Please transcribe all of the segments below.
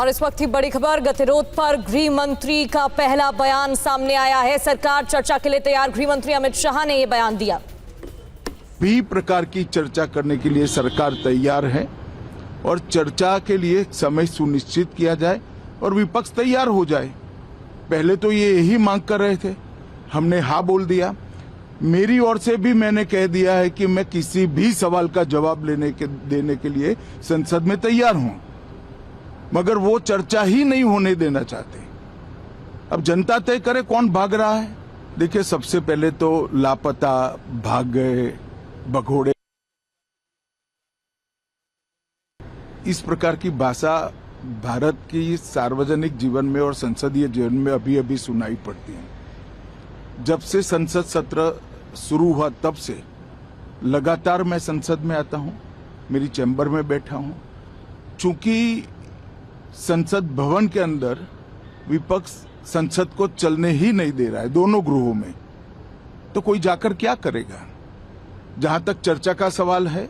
और इस वक्त की बड़ी खबर, गतिरोध पर गृह मंत्री का पहला बयान सामने आया है। सरकार चर्चा के लिए तैयार, गृह मंत्री अमित शाह ने यह बयान दिया। भी प्रकार की चर्चा करने के लिए सरकार तैयार है और चर्चा के लिए समय सुनिश्चित किया जाए और विपक्ष तैयार हो जाए। पहले तो ये यही मांग कर रहे थे, हमने हाँ बोल दिया। मेरी ओर से भी मैंने कह दिया है कि मैं किसी भी सवाल का जवाब देने के लिए संसद में तैयार हूं, मगर वो चर्चा ही नहीं होने देना चाहते। अब जनता तय करे कौन भाग रहा है। देखिए, सबसे पहले तो लापता, भाग गए, भगोड़े, इस प्रकार की भाषा भारत की सार्वजनिक जीवन में और संसदीय जीवन में अभी अभी सुनाई पड़ती है। जब से संसद सत्र शुरू हुआ तब से लगातार मैं संसद में आता हूं, मेरी चैम्बर में बैठा हूं। चूंकि संसद भवन के अंदर विपक्ष संसद को चलने ही नहीं दे रहा है, दोनों गृहों में, तो कोई जाकर क्या करेगा। जहां तक चर्चा का सवाल है,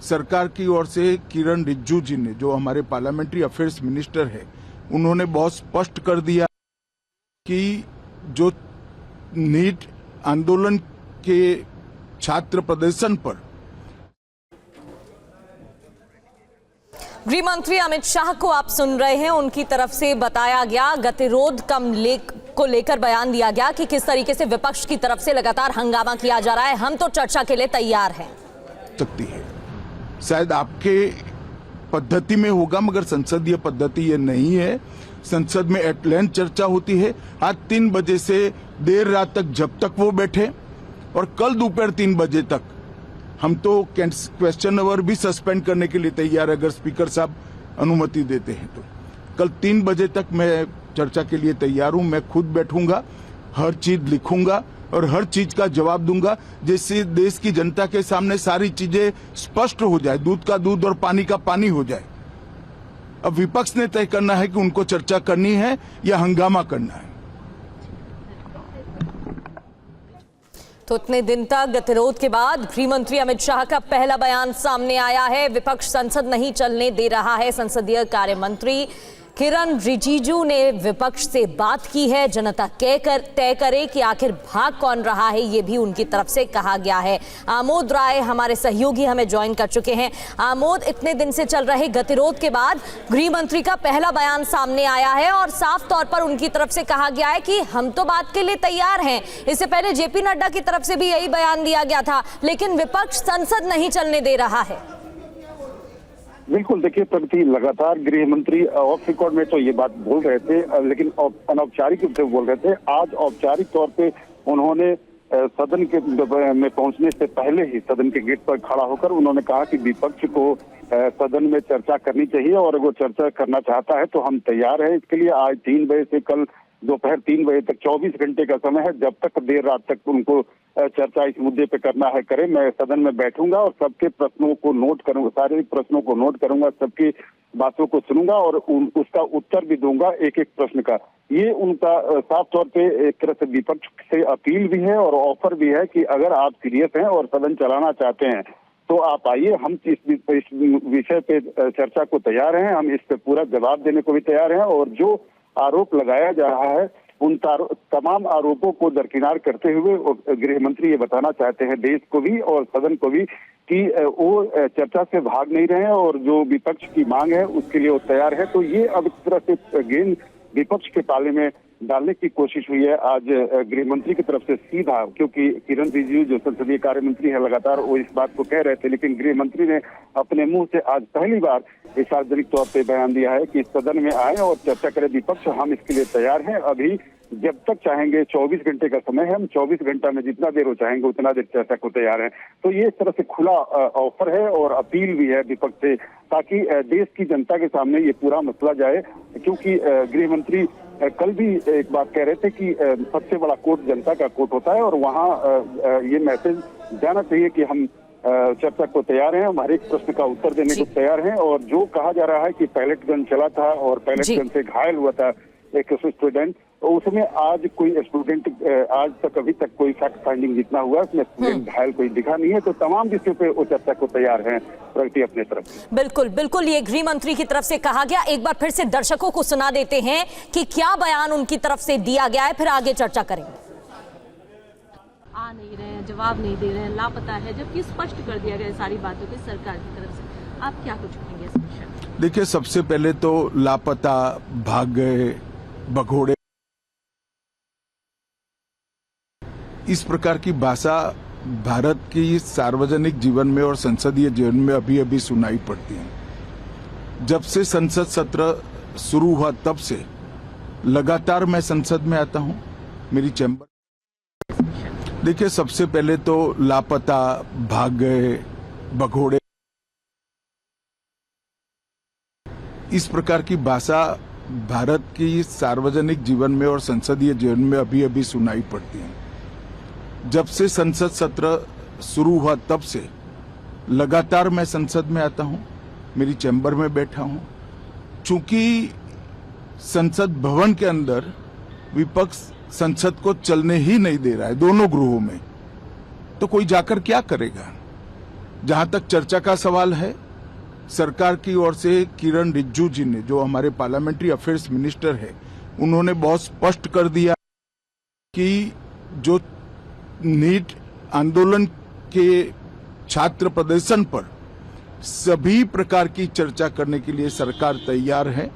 सरकार की ओर से किरण रिजिजू जी ने, जो हमारे पार्लियामेंट्री अफेयर्स मिनिस्टर है, उन्होंने बहुत स्पष्ट कर दिया कि जो नीट आंदोलन के छात्र प्रदर्शन पर गृह मंत्री अमित शाह को आप सुन रहे हैं, उनकी तरफ से बताया गया, गतिरोध को लेकर बयान दिया गया कि किस तरीके से विपक्ष की तरफ से लगातार हंगामा किया जा रहा है। हम तो चर्चा के लिए तैयार हैं। सकती है, शायद आपके पद्धति में होगा, मगर संसदीय पद्धति ये नहीं है। संसद में एट लेंथ चर्चा होती है। आज 3 बजे से देर रात तक, जब तक वो बैठे, और कल दोपहर 3 बजे तक हम तो क्वेश्चन आवर भी सस्पेंड करने के लिए तैयार है, अगर स्पीकर साहब अनुमति देते हैं तो। कल 3 बजे तक मैं चर्चा के लिए तैयार हूं। मैं खुद बैठूंगा, हर चीज लिखूंगा और हर चीज का जवाब दूंगा, जिससे देश की जनता के सामने सारी चीजें स्पष्ट हो जाए, दूध का दूध और पानी का पानी हो जाए। अब विपक्ष ने तय करना है कि उनको चर्चा करनी है या हंगामा करना है। तो इतने दिन तक गतिरोध के बाद गृह मंत्री अमित शाह का पहला बयान सामने आया है। विपक्ष संसद नहीं चलने दे रहा है। संसदीय कार्य मंत्री किरण रिजिजू ने विपक्ष से बात की है। जनता तय करे कि आखिर भाग कौन रहा है, ये भी उनकी तरफ से कहा गया है। आमोद राय हमारे सहयोगी हमें ज्वाइन कर चुके हैं। आमोद, इतने दिन से चल रहे गतिरोध के बाद गृह मंत्री का पहला बयान सामने आया है और साफ तौर पर उनकी तरफ से कहा गया है कि हम तो बात के लिए तैयार हैं। इससे पहले जेपी नड्डा की तरफ से भी यही बयान दिया गया था, लेकिन विपक्ष संसद नहीं चलने दे रहा है। बिल्कुल, देखिए प्रगति, लगातार गृह मंत्री ऑफ रिकॉर्ड में तो ये बात बोल रहे थे, लेकिन अनौपचारिक रूप से बोल रहे थे। आज औपचारिक तौर पे उन्होंने सदन के में पहुंचने से पहले ही सदन के गेट पर खड़ा होकर उन्होंने कहा कि विपक्ष को सदन में चर्चा करनी चाहिए और वो चर्चा करना चाहता है तो हम तैयार हैं इसके लिए। आज 3 बजे से कल दोपहर 3 बजे तक 24 घंटे का समय है। जब तक देर रात तक उनको चर्चा इस मुद्दे पे करना है करें। मैं सदन में बैठूंगा और सबके प्रश्नों को नोट करूंगा, सारे प्रश्नों को नोट करूंगा, सबकी बातों को सुनूंगा और उसका उत्तर भी दूंगा, एक एक प्रश्न का। ये उनका साफ तौर पे एक तरह से विपक्ष से अपील भी है और ऑफर भी है कि अगर आप सीरियस हैं और सदन चलाना चाहते हैं तो आप आइए, हम इस विषय पे चर्चा को तैयार हैं, हम इस पे पूरा जवाब देने को भी तैयार हैं। और जो आरोप लगाया जा रहा है उन तमाम आरोपों को दरकिनार करते हुए गृह मंत्री ये बताना चाहते हैं देश को भी और सदन को भी कि वो चर्चा से भाग नहीं रहे हैं और जो विपक्ष की मांग है उसके लिए वो तैयार है। तो ये अब इस तरह से गेंद विपक्ष के पाले में डालने की कोशिश हुई है आज गृह मंत्री की तरफ से सीधा, क्योंकि किरण रिजिजू जो संसदीय कार्य मंत्री है लगातार वो इस बात को कह रहे थे, लेकिन गृह मंत्री ने अपने मुंह से आज पहली बार इस सार्वजनिक तौर पे बयान दिया है कि सदन में आए और चर्चा करें विपक्ष, हम इसके लिए तैयार हैं। अभी जब तक चाहेंगे, 24 घंटे का समय है, हम 24 घंटा में जितना देर हो चाहेंगे उतना देर चर्चा को तैयार हैं। तो ये इस तरह से खुला ऑफर है और अपील भी है विपक्ष से, ताकि देश की जनता के सामने ये पूरा मसला जाए। क्योंकि गृह मंत्री कल भी एक बात कह रहे थे कि सबसे बड़ा कोर्ट जनता का कोर्ट होता है और वहाँ ये मैसेज जाना चाहिए कि हम चर्चा को तैयार हैं, हम हर एक प्रश्न का उत्तर देने को तैयार हैं। और जो कहा जा रहा है कि पैलेट गन चला था और पैलेट गन से घायल हुआ था एक स्टूडेंट, उसमें आज कोई स्टूडेंट, आज तक अभी तक कोई फैक्ट फाइंडिंग जितना हुआ उसमें स्टूडेंट घायल कोई दिखा नहीं है। तो तमाम विषयों पे वो चर्चा को तैयार हैं प्रगति अपने तरफ। बिल्कुल बिल्कुल, ये गृह मंत्री की तरफ से कहा गया। एक बार फिर से दर्शकों को सुना देते हैं कि क्या बयान उनकी तरफ से दिया गया है, फिर आगे चर्चा करेंगे। आ नहीं रहे हैं, जवाब नहीं दे रहे हैं, लापता है, जबकि स्पष्ट कर दिया गया सारी बातों की सरकार की तरफ से। आप क्या कुछ कहेंगे इस विषय में? देखिए, सबसे पहले तो लापता, भाग गए, भगोड़े, इस प्रकार की भाषा भारत की सार्वजनिक जीवन में और संसदीय जीवन में अभी अभी सुनाई पड़ती है। जब से संसद सत्र शुरू हुआ तब से लगातार मैं संसद में आता हूं, मेरी चैम्बर। देखिए, सबसे पहले तो लापता, भाग गए, भगोड़े, इस प्रकार की भाषा भारत की सार्वजनिक जीवन में और संसदीय जीवन में अभी अभी सुनाई पड़ती है। जब से संसद सत्र शुरू हुआ तब से लगातार मैं संसद में आता हूं, मेरी चैम्बर में बैठा हूं। चूंकि संसद भवन के अंदर विपक्ष संसद को चलने ही नहीं दे रहा है, दोनों गृहों में, तो कोई जाकर क्या करेगा। जहां तक चर्चा का सवाल है, सरकार की ओर से किरण रिजिजू जी ने, जो हमारे पार्लियामेंट्री अफेयर्स मिनिस्टर है, उन्होंने बहुत स्पष्ट कर दिया कि जो नीट आंदोलन के छात्र प्रदर्शन पर सभी प्रकार की चर्चा करने के लिए सरकार तैयार है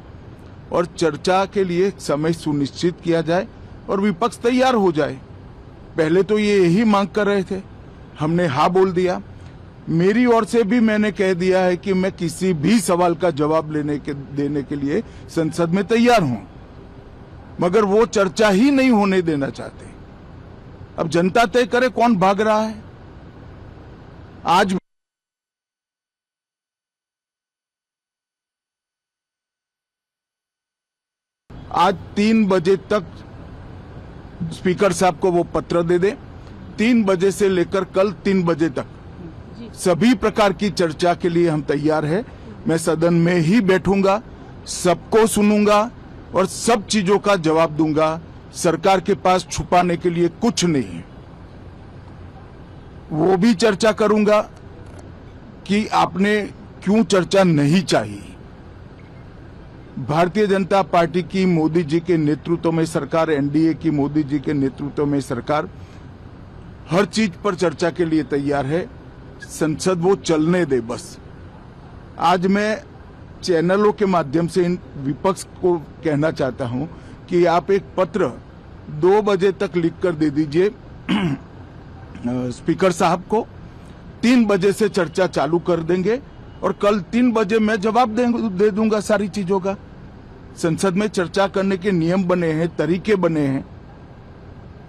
और चर्चा के लिए समय सुनिश्चित किया जाए और विपक्ष तैयार हो जाए। पहले तो ये यही मांग कर रहे थे, हमने हाँ बोल दिया। मेरी ओर से भी मैंने कह दिया है कि मैं किसी भी सवाल का जवाब देने के लिए संसद में तैयार हूं, मगर वो चर्चा ही नहीं होने देना चाहते। अब जनता तय करे कौन भाग रहा है। आज 3 बजे तक स्पीकर साहब को वो पत्र दे दे। 3 बजे से लेकर कल 3 बजे तक सभी प्रकार की चर्चा के लिए हम तैयार हैं। मैं सदन में ही बैठूंगा, सबको सुनूंगा और सब चीजों का जवाब दूंगा। सरकार के पास छुपाने के लिए कुछ नहीं है। वो भी चर्चा करूंगा कि आपने क्यों चर्चा नहीं चाहिए। भारतीय जनता पार्टी की मोदी जी के नेतृत्व में सरकार, एनडीए की मोदी जी के नेतृत्व में सरकार हर चीज पर चर्चा के लिए तैयार है। संसद वो चलने दे बस। आज मैं चैनलों के माध्यम से इन विपक्ष को कहना चाहता हूं कि आप एक पत्र 2 बजे तक लिखकर दे दीजिए स्पीकर साहब को। 3 बजे से चर्चा चालू कर देंगे और कल 3 बजे मैं जवाब दे दूंगा सारी चीजों का। संसद में चर्चा करने के नियम बने हैं, तरीके बने हैं।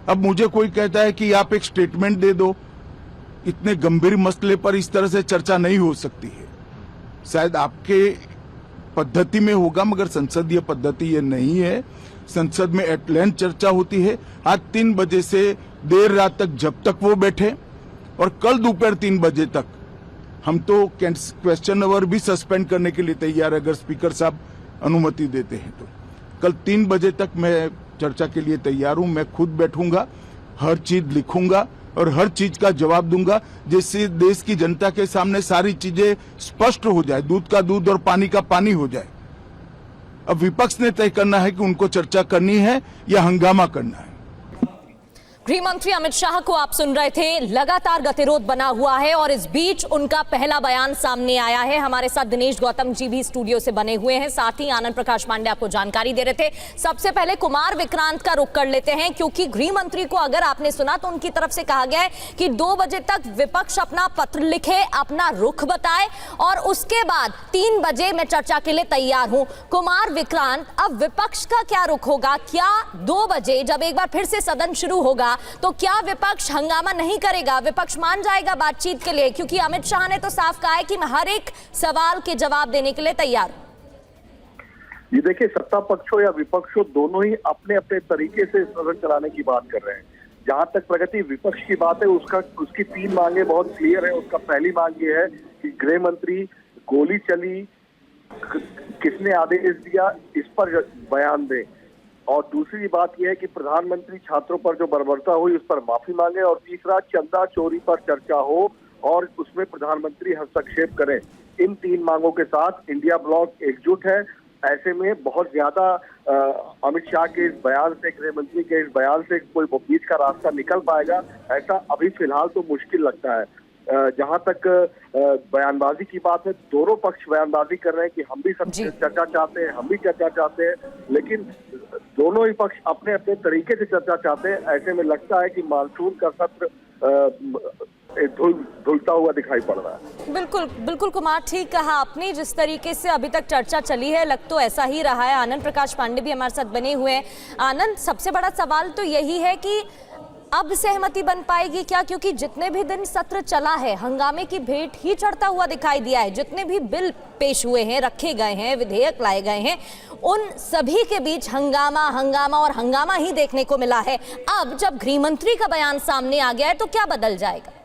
अब मुझे कोई कहता है कि आप एक स्टेटमेंट दे दो, इतने गंभीर मसले पर इस तरह से चर्चा नहीं हो सकती है। शायद आपके पद्धति में होगा, मगर संसदीय पद्धति ये नहीं है। संसद में एट लेंथ चर्चा होती है। आज 3 बजे से देर रात तक, जब तक वो बैठे, और कल दोपहर 3 बजे तक। हम तो क्वेश्चन आवर भी सस्पेंड करने के लिए तैयार है अगर स्पीकर साहब अनुमति देते हैं तो। कल 3 बजे तक मैं चर्चा के लिए तैयार हूं। मैं खुद बैठूंगा, हर चीज लिखूंगा और हर चीज का जवाब दूंगा, जिससे देश की जनता के सामने सारी चीजें स्पष्ट हो जाए, दूध का दूध और पानी का पानी हो जाए। अब विपक्ष ने तय करना है कि उनको चर्चा करनी है या हंगामा करना है। गृह मंत्री अमित शाह को आप सुन रहे थे। लगातार गतिरोध बना हुआ है और इस बीच उनका पहला बयान सामने आया है। हमारे साथ दिनेश गौतम जी भी स्टूडियो से बने हुए हैं, साथ ही आनंद प्रकाश पांडे आपको जानकारी दे रहे थे। सबसे पहले कुमार विक्रांत का रुख कर लेते हैं, क्योंकि गृह मंत्री को अगर आपने सुना तो उनकी तरफ से कहा गया है कि 2 बजे तक विपक्ष अपना पत्र लिखे, अपना रुख बताए और उसके बाद 3 बजे मैं चर्चा के लिए तैयार हूं। कुमार विक्रांत, अब विपक्ष का क्या रुख होगा? क्या 2 बजे जब एक बार फिर से सदन शुरू होगा तो क्या विपक्ष हंगामा नहीं करेगा? विपक्ष मान जाएगा बातचीत के लिए? क्योंकि अमित शाह ने तो साफ कहा है कि मैं हर एक सवाल के जवाब देने के लिए तैयार हूं। ये देखिए, सत्ता पक्ष हो या विपक्ष हो, दोनों ही अपने अपने तरीके से सदन चलाने की बात कर रहे हैं। जहां तक प्रगति विपक्ष की बात है, उसकी 3 मांगे बहुत क्लियर है। उसका पहली मांग ये है कि गृह मंत्री, गोली चली, किसने आदेश दिया, इस पर बयान दें। और दूसरी बात यह है कि प्रधानमंत्री छात्रों पर जो बर्बरता हुई उस पर माफी मांगे, और तीसरा चंदा चोरी पर चर्चा हो और उसमें प्रधानमंत्री हस्तक्षेप करें। इन 3 मांगों के साथ इंडिया ब्लॉक एकजुट है। ऐसे में बहुत ज्यादा अमित शाह के इस बयान से, गृह मंत्री के इस बयान से कोई बीच का रास्ता निकल पाएगा, ऐसा अभी फिलहाल तो मुश्किल लगता है। जहां तक बयानबाजी की बात है, दोनों पक्ष बयानबाजी कर रहे हैं कि हम भी सब चर्चा चाहते हैं, हम भी चर्चा चाहते हैं, लेकिन दोनों ही पक्ष अपने अपने तरीके से चर्चा चाहते हैं। ऐसे में लगता है कि मानसून का सत्र धुलता हुआ दिखाई पड़ रहा है। बिल्कुल बिल्कुल कुमार, ठीक कहा आपने। जिस तरीके से अभी तक चर्चा चली है, लग तो ऐसा ही रहा है। आनंद प्रकाश पांडे भी हमारे साथ बने हुए हैं। आनंद, सबसे बड़ा सवाल तो यही है कि अब सहमति बन पाएगी क्या? क्योंकि जितने भी दिन सत्र चला है, हंगामे की भेंट ही चढ़ता हुआ दिखाई दिया है। जितने भी बिल पेश हुए हैं, रखे गए हैं, विधेयक लाए गए हैं, उन सभी के बीच हंगामा हंगामा और हंगामा ही देखने को मिला है। अब जब गृह मंत्री का बयान सामने आ गया है तो क्या बदल जाएगा?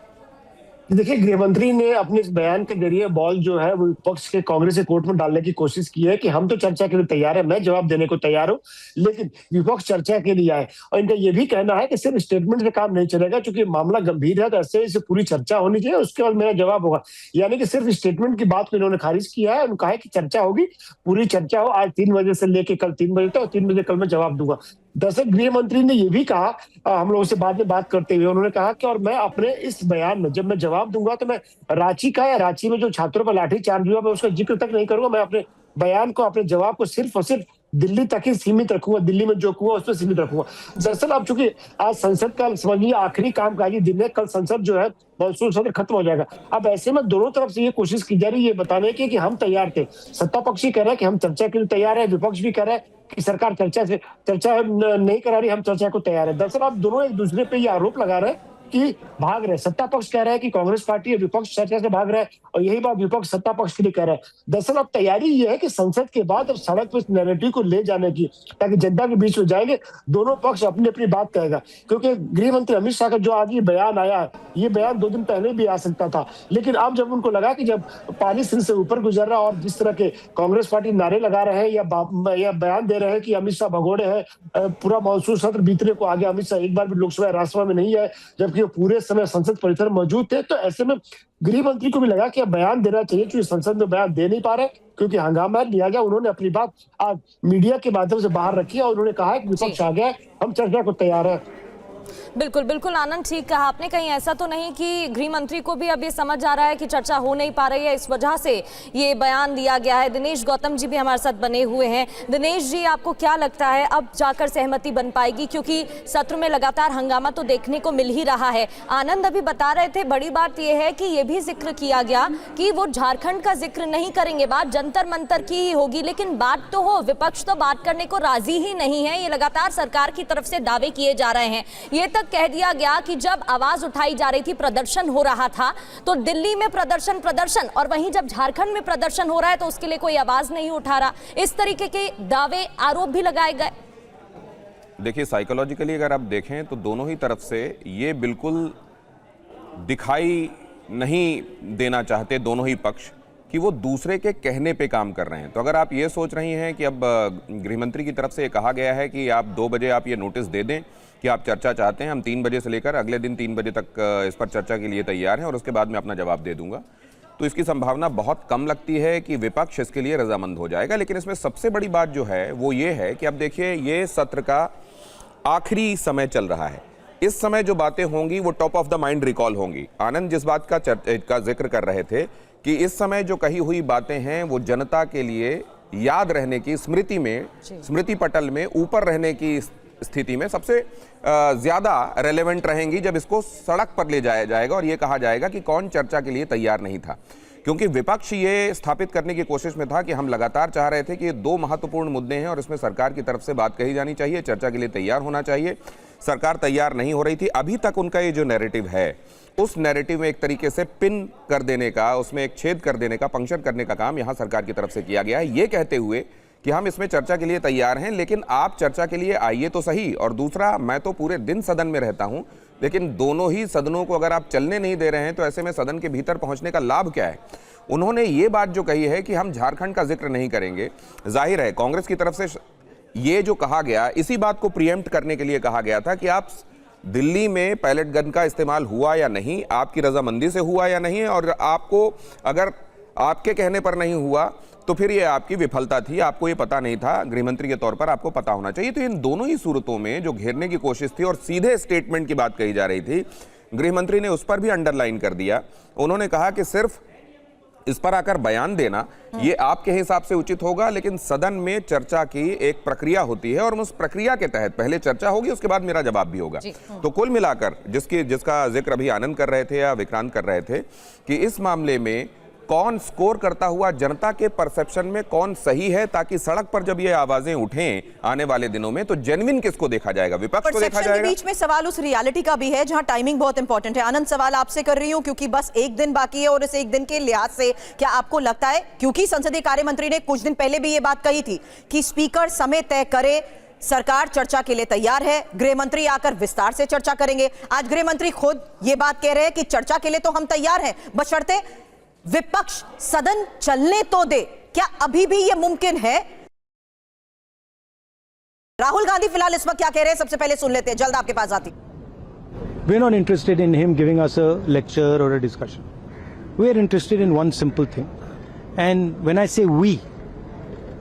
देखिए, गृह मंत्री ने अपने इस बयान के जरिए बॉल जो है वो विपक्ष के, कांग्रेस के कोर्ट में डालने की कोशिश की है कि हम तो चर्चा के लिए तैयार है, मैं जवाब देने को तैयार हूं, लेकिन विपक्ष चर्चा के लिए आए। और इनका ये भी कहना है कि सिर्फ स्टेटमेंट से काम नहीं चलेगा, क्योंकि मामला गंभीर है, तो ऐसे इसे पूरी चर्चा होनी चाहिए, उसके बाद मेरा जवाब होगा। यानी कि सिर्फ स्टेटमेंट की बात को इन्होंने खारिज किया है। उन्होंने कहा है कि चर्चा होगी, पूरी चर्चा हो, आज 3 बजे से लेकर कल 3 बजे तक, और 3 बजे कल मैं जवाब दूंगा। दरअसल गृह मंत्री ने यह भी कहा, हम लोगों से बाद में बात करते हुए, उन्होंने कहा कि और मैं अपने इस बयान में जब मैं जवाब दूंगा तो मैं रांची का या रांची में जो छात्रों पर लाठीचार्ज हुआ मैं उसका जिक्र तक नहीं करूंगा। मैं अपने बयान को, अपने जवाब को सिर्फ और सिर्फ दिल्ली तक ही सीमित रखूंगा, दिल्ली में जो हुआ उस पर सीमित रखूंगा। दरअसल अब चूंकि आज संसद का समझिए आखिरी कामकाजी दिन है, कल संसद जो है मानसून सत्र खत्म हो जाएगा। अब ऐसे में दोनों तरफ से ये कोशिश की जा रही है ये बताने की कि हम तैयार थे। सत्ता पक्षी कह रहे हैं कि हम चर्चा के लिए तैयार है, विपक्ष भी कह रहा है कि सरकार चर्चा नहीं करा रही, हम चर्चा को तैयार है। दरअसल आप दोनों एक दूसरे पे ये आरोप लगा रहे हैं कि भाग रहे। सत्ता पक्ष कह रहा है कि कांग्रेस पार्टी और विपक्ष चर्चा से भाग रहा है, और यही बात विपक्ष सत्ता पक्ष के लिए कह रहा है। दरअसल अब तैयारी ये है कि संसद के बाद अब सड़क पर इस नैरेटिव को ले जाने की, ताकि जनता के बीच में जाएंगे, दोनों पक्ष अपनी अपनी बात कहेगा। क्योंकि गृह मंत्री अमित शाह का जो आज ये बयान आया, ये बयान 2 दिन पहले भी आ सकता था, लेकिन अब जब उनको लगा कि जब पानी सिर से ऊपर गुजर रहा और जिस तरह के कांग्रेस पार्टी नारे लगा रहे हैं या बयान दे रहे हैं कि अमित शाह भगोड़े हैं, पूरा मानसून सत्र बीतने को आ गया, अमित शाह एक बार भी लोकसभा राज्यसभा में नहीं है, जबकि वो पूरे समय संसद परिसर मौजूद थे, तो ऐसे में गृह मंत्री को भी लगा कि अब बयान देना चाहिए, क्योंकि संसद में बयान दे नहीं पा रहे क्योंकि हंगामा है। लिहाजा उन्होंने अपनी बात आज मीडिया के माध्यम से बाहर रखी और उन्होंने कहा है कि विपक्ष आ गया, हम चर्चा को तैयार है। बिल्कुल बिल्कुल आनंद, ठीक कहा आपने। कहीं ऐसा तो नहीं कि गृह मंत्री को भी अब ये समझ आ रहा है कि चर्चा हो नहीं पा रही है, इस वजह से ये बयान दिया गया है? दिनेश गौतम जी भी हमारे साथ बने हुए हैं। दिनेश जी, आपको क्या लगता है अब जाकर सहमति बन पाएगी? क्योंकि सत्र में लगातार हंगामा तो देखने को मिल ही रहा है। आनंद अभी बता रहे थे, बड़ी बात यह है कि ये भी जिक्र किया गया कि वो झारखंड का जिक्र नहीं करेंगे, बात जंतर मंतर की ही होगी। लेकिन बात तो हो, विपक्ष तो बात करने को राजी ही नहीं है। ये लगातार सरकार की तरफ से दावे किए जा रहे हैं। ये तक कह दिया गया कि जब आवाज उठाई जा रही थी, प्रदर्शन हो रहा था, तो दिल्ली में प्रदर्शन, और वहीं जब झारखंड में प्रदर्शन हो रहा है तो उसके लिए कोई आवाज नहीं उठा रहा। इस तरीके के दावे, आरोप भी लगाए गए। देखिए, साइकोलॉजिकली अगर आप देखें तो दोनों ही तरफ से ये बिल्कुल दिखाई नहीं देना चाहते दोनों ही पक्ष कि वो दूसरे के कहने पे काम कर रहे हैं। तो अगर आप ये सोच रही हैं कि अब गृहमंत्री की तरफ से ये कहा गया है कि आप 2 बजे आप ये नोटिस दे दें कि आप चर्चा चाहते हैं, हम 3 बजे से लेकर अगले दिन 3 बजे तक इस पर चर्चा के लिए तैयार हैं और उसके बाद मैं अपना जवाब दे दूंगा, तो इसकी संभावना बहुत कम लगती है कि विपक्ष इसके लिए रजामंद हो जाएगा। लेकिन इसमें सबसे बड़ी बात जो है वो ये है कि अब देखिए, ये सत्र का आखिरी समय चल रहा है। इस समय जो बातें होंगी वो top of the mind recall होंगी। आनंद जिस बात का जिक्र कर रहे थे कि इस समय जो कही हुई बातें हैं वो जनता के लिए याद रहने की, स्मृति पटल में ऊपर रहने की स्थिति में सबसे ज्यादा रेलेवेंट रहेंगी जब इसको सड़क पर ले जाया जाएगा और ये कहा जाएगा कि कौन चर्चा के लिए तैयार नहीं था। क्योंकि विपक्ष ये स्थापित करने की कोशिश में था कि हम लगातार चाह रहे थे कि ये 2 महत्वपूर्ण मुद्दे हैं और इसमें सरकार की तरफ से बात कही जानी चाहिए, चर्चा के लिए तैयार होना चाहिए। सरकार तैयार नहीं हो रही थी। अभी तक उनका ये जो नैरेटिव है, उस नैरेटिव में एक तरीके से पिन कर देने का, उसमें एक छेद कर देने का, पंक्चर करने का काम यहाँ सरकार की तरफ से किया गया है, ये कहते हुए कि हम इसमें चर्चा के लिए तैयार हैं, लेकिन आप चर्चा के लिए आइए तो सही। और दूसरा, मैं तो पूरे दिन सदन में रहता हूं, लेकिन दोनों ही सदनों को अगर आप चलने नहीं दे रहे हैं तो ऐसे में सदन के भीतर पहुंचने का लाभ क्या है? उन्होंने ये बात जो कही है कि हम झारखंड का जिक्र नहीं करेंगे, जाहिर है कांग्रेस की तरफ से ये जो कहा गया, इसी बात को प्रीएम्प्ट करने के लिए कहा गया था कि आप दिल्ली में पैलेट गन का इस्तेमाल हुआ या नहीं, आपकी रजामंदी से हुआ या नहीं, और आपको अगर आपके कहने पर नहीं हुआ तो फिर ये आपकी विफलता थी, आपको ये पता नहीं था, गृहमंत्री के तौर पर आपको पता होना चाहिए। तो इन दोनों ही सूरतों में जो घेरने की कोशिश थी और सीधे स्टेटमेंट की बात कही जा रही थी, गृहमंत्री ने उस पर भी अंडरलाइन कर दिया। उन्होंने कहा कि सिर्फ इस पर आकर बयान देना ये आपके हिसाब से उचित होगा, लेकिन सदन में चर्चा की एक प्रक्रिया होती है और उस प्रक्रिया के तहत पहले चर्चा होगी, उसके बाद मेरा जवाब भी होगा। तो कुल मिलाकर जिसका जिक्र अभी आनंद कर रहे थे या विक्रांत कर रहे थे कि इस मामले में कौन स्कोर करता हुआ जनता के परसेप्शन में कौन सही है, ताकि सड़क पर जब ये आवाजें उठें आने वाले दिनों में तो जेन्युइन किसको देखा जाएगा, विपक्ष को देखा जाएगा। बीच में सवाल उस रियलिटी का भी है जहां टाइमिंग बहुत इंपॉर्टेंट है। आनंद, सवाल आपसे कर रही हूं क्योंकि बस एक दिन बाकी है और इस एक दिन के लिहाज से क्या आपको लगता है, क्योंकि संसदीय कार्य मंत्री ने कुछ दिन पहले भी ये बात कही थी कि स्पीकर समय तय करे, सरकार चर्चा के लिए तैयार है, गृह मंत्री आकर विस्तार से चर्चा करेंगे। आज गृह मंत्री खुद ये बात कह रहे हैं कि चर्चा के लिए तो हम तैयार हैं, बशर्ते विपक्ष सदन चलने तो दे। क्या अभी भी यह मुमकिन है? राहुल गांधी फिलहाल इस वक्त क्या कह रहे हैं, सबसे पहले सुन लेते हैं, जल्द आपके पास आती। We are not interested in him giving us a lecture or a discussion. We are interested in one simple thing. And when I say we,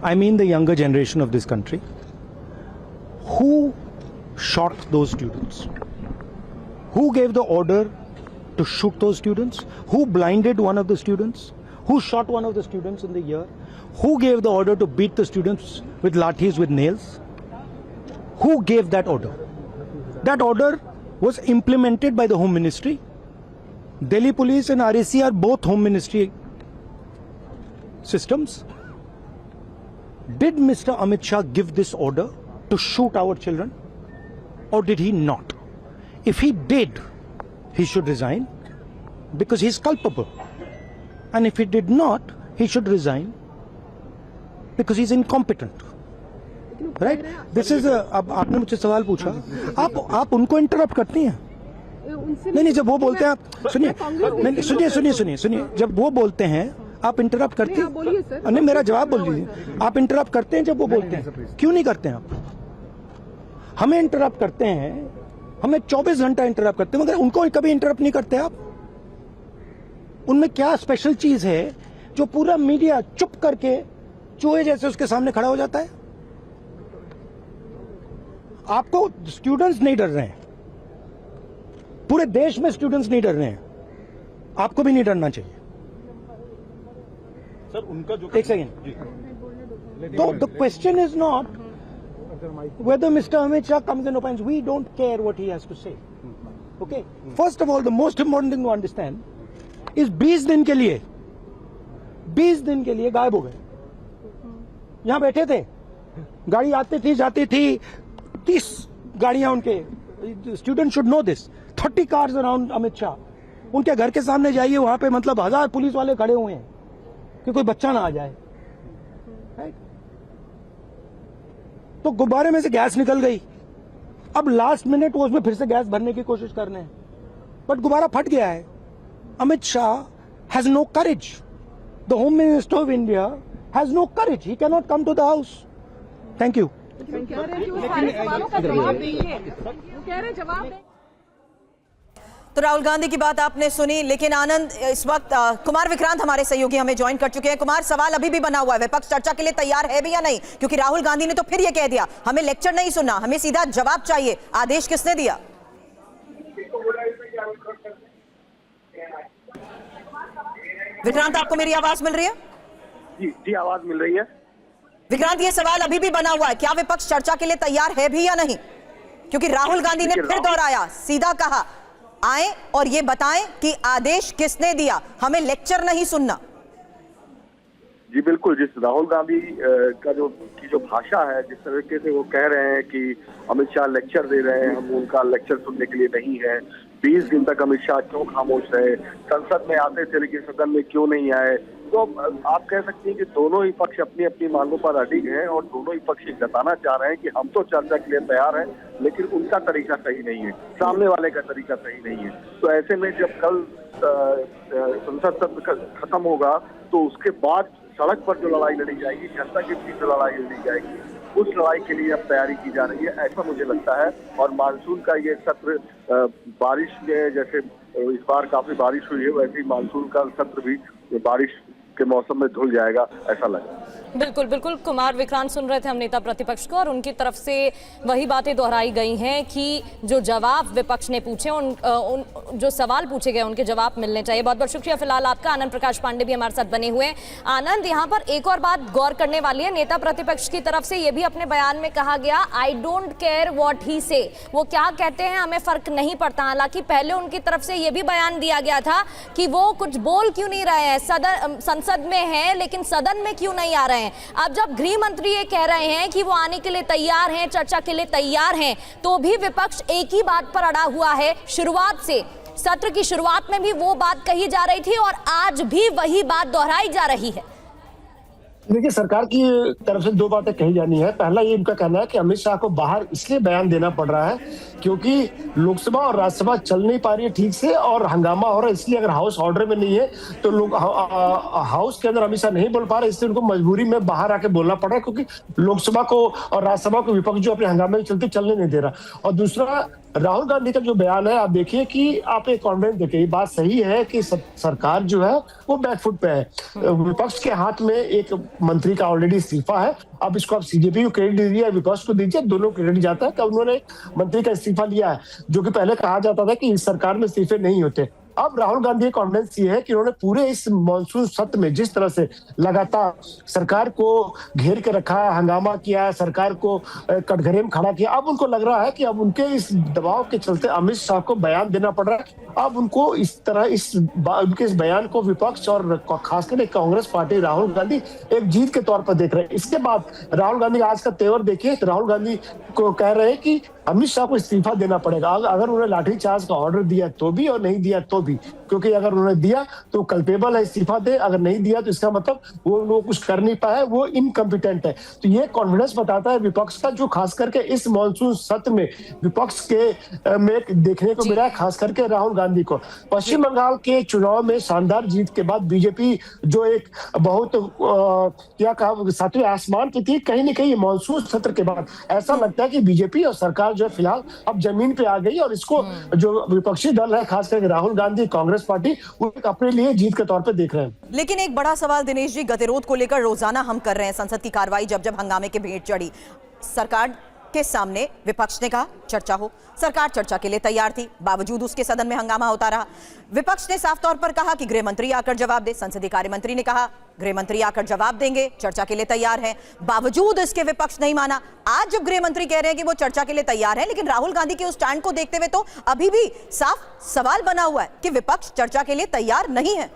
I mean the younger generation of this country. Who shot those students? Who gave the order to shoot those students? Who blinded one of the students? Who shot one of the students in the ear? Who gave the order to beat the students with lathis, with nails? Who gave that order? That order was implemented by the Home Ministry. Delhi Police and RAC are both Home Ministry systems. Did Mr. Amit Shah give this order to shoot our children, or did he not? If he did, he should resign because he is culpable. And if he did not, he should resign because he is incompetent. Right? This is अब आपने मुझसे सवाल पूछा, आप उनको interrupt करती हैं। नहीं, जब वो बोलते हैं आप सुनिए, जब वो बोलते हैं आप इंटरप्ट करते हैं। नहीं, मेरा जवाब बोल लीजिए। आप इंटरप्ट करते हैं जब वो बोलते हैं, क्यों नहीं करते हैं आप? हमें इंटरप्ट करते हैं, हमें 24 घंटा इंटरप्ट करते हैं, मगर उनको कभी इंटरप्ट नहीं करते आप। उनमें क्या स्पेशल चीज है जो पूरा मीडिया चुप करके चूहे जैसे उसके सामने खड़ा हो जाता है? आपको स्टूडेंट्स नहीं डर रहे हैं, पूरे देश में स्टूडेंट्स नहीं डर रहे हैं, आपको भी नहीं डरना चाहिए। सर उनका जो एक सेकेंड, तो the question is not whether Mr. Amit Shah comes and opines. We don't care what he has to say. Okay? First of all, the most important thing to understand is 20 दिन के लिए गायब हो गए। यहां बैठे थे, गाड़ी आती थी जाती थी, 30 गाड़ियां उनके, student should know this, 30 cars around Amit Shah. उनके घर के सामने जाइए, वहां पे मतलब 1000 पुलिस वाले खड़े हुए हैं कि कोई बच्चा ना आ जाए। तो गुब्बारे में से गैस निकल गई, अब लास्ट मिनट वो उसमें फिर से गैस भरने की कोशिश कर रहे हैं, बट गुब्बारा फट गया है। Amit Shah has no courage, the home minister of India has no courage, he can not come to the house. Thank you. तो राहुल गांधी की बात आपने सुनी, लेकिन आनंद, इस वक्त कुमार विक्रांत हमारे सहयोगी हमें ज्वाइन कर चुके हैं। कुमार, सवाल अभी भी बना हुआ है, विपक्ष चर्चा के लिए तैयार है भी या नहीं? क्योंकि राहुल गांधी ने तो फिर यह कह दिया हमें लेक्चर नहीं सुनना, हमें सीधा जवाब चाहिए। आदेश किसने दिया? विक्रांत, आपको मेरी आवाज मिल रही है? जी, आवाज मिल रही है। विक्रांत, ये सवाल अभी भी बना हुआ है, क्या विपक्ष चर्चा के लिए तैयार है भी या नहीं? क्योंकि राहुल गांधी ने फिर दोहराया, सीधा कहा आए और ये बताएं कि आदेश किसने दिया, हमें लेक्चर नहीं सुनना। जी बिल्कुल, जिस राहुल गांधी का जो भाषा है, जिस तरीके से वो कह रहे हैं कि अमित शाह लेक्चर दे रहे हैं, हम उनका लेक्चर सुनने के लिए नहीं है। 20 दिन तक अमित शाह क्यों खामोश रहे, संसद में आते थे लेकिन सदन में क्यों नहीं आए? तो आप कह सकते हैं कि दोनों ही पक्ष अपनी अपनी मांगों पर अडिग हैं और दोनों ही पक्ष जताना चाह रहे हैं कि हम तो चर्चा के लिए तैयार हैं, लेकिन उनका तरीका सही नहीं है, सामने वाले का तरीका सही नहीं है। तो ऐसे में जब कल संसद सत्र खत्म होगा तो उसके बाद सड़क पर जो लड़ाई लड़ी जाएगी, जनता के बीच जो लड़ाई लड़ी जाएगी, उस लड़ाई के लिए अब तैयारी की जा रही है, ऐसा मुझे लगता है। और मानसून का ये सत्र बारिश में, जैसे इस बार काफी बारिश हुई है, वैसे ही मानसून का सत्र भी बारिश के मौसम में धुल जाएगा, ऐसा लगा। बिल्कुल बिल्कुल, कुमार विक्रांत सुन रहे थे हम नेता प्रतिपक्ष को, और उनकी तरफ से वही बातें दोहराई गई हैं कि जो जवाब विपक्ष ने पूछे, जो सवाल पूछे गए उनके जवाब मिलने चाहिए। बहुत बहुत शुक्रिया फिलहाल आपका। आनंद प्रकाश पांडे भी हमारे साथ बने हुए हैं। आनंद, यहाँ पर एक और बात गौर करने वाली है, नेता प्रतिपक्ष की तरफ से ये भी अपने बयान में कहा गया, I don't care what he से, वो क्या कहते हैं हमें फर्क नहीं पड़ता। हालांकि पहले उनकी तरफ से ये भी बयान दिया गया था कि वो कुछ बोल क्यों नहीं रहे हैं, संसद में है लेकिन सदन में क्यों नहीं आ रहे हैं। अब जब गृह मंत्री ये कह रहे हैं कि वो आने के लिए तैयार हैं, चर्चा के लिए तैयार हैं, तो भी विपक्ष एक ही बात पर अड़ा हुआ है। शुरुआत से, सत्र की शुरुआत में भी वो बात कही जा रही थी और आज भी वही बात दोहराई जा रही है। देखिए, सरकार की तरफ से दो बातें कही जानी है। पहला ये इनका कहना है कि अमित शाह को बाहर इसलिए बयान देना पड़ रहा है क्योंकि लोकसभा और राज्यसभा चल नहीं पा रही है ठीक से और हंगामा हो रहा है, इसलिए अगर हाउस ऑर्डर में नहीं है तो लोग हाउस के अंदर अमित शाह नहीं बोल पा रहे, इसलिए उनको मजबूरी में बाहर आके बोलना पड़ रहा है क्योंकि लोकसभा को और राज्यसभा को विपक्ष जो अपने हंगामे के चलते चलने नहीं दे रहा। और दूसरा, राहुल गांधी का जो बयान है, आप देखिए कि आप एक कॉन्फिडेंस देखिए, ये बात सही है कि सरकार जो है वो बैकफुट पे है। विपक्ष के हाथ में एक मंत्री का ऑलरेडी इस्तीफा है, अब इसको आप सीजेपी को क्रेडिट दीजिए या विपक्ष को दीजिए, दोनों क्रेडिट जाता है कि उन्होंने मंत्री का इस्तीफा लिया है, जो कि पहले कहा जाता था कि इस सरकार में इस्तीफे नहीं होते। अब राहुल गांधी कॉन्फिडेंस ये है कि उन्होंने पूरे इस मॉनसून सत्र में जिस तरह से लगातार सरकार को घेर के रखा, हंगामा किया, सरकार को कटघरे में खड़ा किया, अब उनको लग रहा है कि अब उनके इस दबाव के चलते अमित शाह को बयान देना पड़ रहा है। अब उनको इस तरह उनके इस बयान को विपक्ष और खासकर कांग्रेस पार्टी राहुल गांधी एक जीत के तौर पर देख रहे हैं। इसके बाद राहुल गांधी आज का तेवर देखिए, तो राहुल गांधी को कह रहे हैं कि अमित शाह को इस्तीफा देना पड़ेगा, अगर उन्होंने लाठीचार्ज का ऑर्डर दिया तो भी और नहीं दिया तो भी, क्योंकि अगर उन्होंने दिया तो कल्पेबल है, इस्तीफा दे, अगर नहीं दिया तो इसका मतलब वो कुछ कर नहीं पाया, वो इनकम्पिटेंट है। तो ये कॉन्फिडेंस बताता है विपक्ष का, जो खास करके इस मॉनसून सत्र में विपक्ष के में देखने को मिला है, खास करके राहुल गांधी को। पश्चिम बंगाल के चुनाव में शानदार जीत के बाद बीजेपी जो एक बहुत क्या कहा सातवें आसमान पे थी, कहीं न कहीं मॉनसून सत्र के बाद ऐसा लगता है कि बीजेपी और सरकार जो फिलहाल अब जमीन पे आ गई और इसको जो विपक्षी दल है, खास करके राहुल गांधी, कांग्रेस पार्टी, वो अपने लिए जीत के तौर पे देख रहे हैं। लेकिन एक बड़ा सवाल दिनेश जी, गतिरोध को लेकर रोजाना हम कर रहे हैं संसद की कार्रवाई, जब हंगामे के भेंट चढ़ी, सरकार के सामने विपक्ष ने कहा चर्चा हो, सरकार चर्चा के लिए तैयार थी, बावजूद उसके सदन में हंगामा होता रहा। विपक्ष ने साफ तौर पर कहा कि गृह मंत्री आकर जवाब दे, संसदीय कार्य मंत्री ने कहा गृह मंत्री आकर जवाब देंगे, चर्चा के लिए तैयार हैं, बावजूद इसके विपक्ष नहीं माना। आज जब गृह मंत्री कह रहे हैं कि वो चर्चा के लिए तैयार है, लेकिन राहुल गांधी के उस स्टैंड को देखते हुए तो अभी भी साफ सवाल बना हुआ है कि विपक्ष चर्चा के लिए तैयार नहीं है।